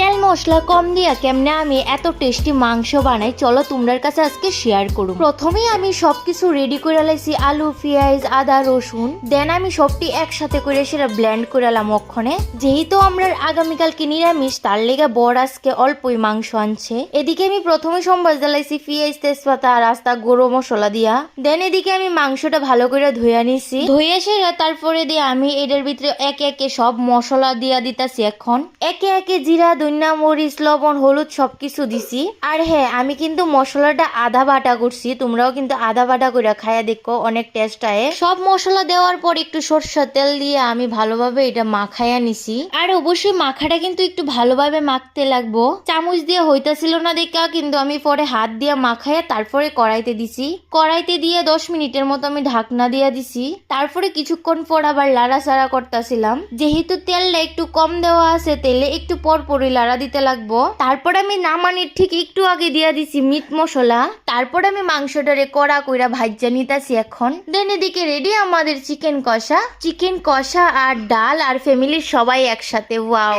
তেল মশলা কম দিয়া কেমনে আমি এত টেস্টি মাংস বানাই চলো তোমার কাছে আজকে শেয়ার করব। প্রথমেই আমি সবকিছু রেডি করে লাইছি, আলু, পেঁয়াজ, আদা, রসুন। দেন আমি সবটি একসাথে করে সেটা ব্লেন্ড করে লাম অক্ষণে। যেহেতু আমরা আগামীকালকে নিরামিষ, তার লেগে বর আজকে অল্পই মাংস আনছে। এদিকে আমি প্রথমে সম্বাস জ্বালাইছি পেঁয়াজ, তেজপাতা আর আস্তা গরম মশলা দিয়া। দেন এদিকে আমি মাংসটা ভালো করে ধুয়ে নিছি। ধুয়ে সেরা তারপরে দিয়ে আমি এটার ভিতরে একে একে সব মশলা দিয়া দিতাছি। এখন একে একে জিরা, ধনিয়া, মরিচ, লবণ, হলুদ সবকিছু দিছি। আর হ্যাঁ, আমি কিন্তু মশলাটা আধা বাটা করছি, তোমরাও কিন্তু আধা বাটা করে খাইয়া দেখো, অনেক টেস্ট আয়। সব মশলা দেওয়ার পর একটু সরষের তেল দিয়ে আমি ভালোভাবে এটা মাখাইয়া নিছি। আর অবশ্যই মাখাটা কিন্তু একটু ভালোভাবে মাখতে লাগবো। চামচ দিয়ে হইতাছিল না দেখা কিন্তু আমি পরে হাত দিয়ে মাখাইয়া তারপরে কড়াইতে দিছি। কড়াইতে দিয়ে 10 মিনিটের মতো আমি ঢাকনা দিয়ে দিছি। তারপরে কিছুক্ষণ পর আবার লাড়াচাড়া করতেছিলাম। যেহেতু তেলটা একটু কম দেওয়া আছে, তেলে একটু পর পরই লাড়া দিতে লাগবো। তারপর আমি নামানির ঠিক একটু আগে দিয়া দিছি মিট মশলা। তারপর আমি মাংসটারে কড়া কইরা ভাজ্যা নিতাছি এখন। দেন এদিকে রেডি আমাদের চিকেন কষা আর ডাল আর ফ্যামিলির সবাই একসাথে। ওয়াও।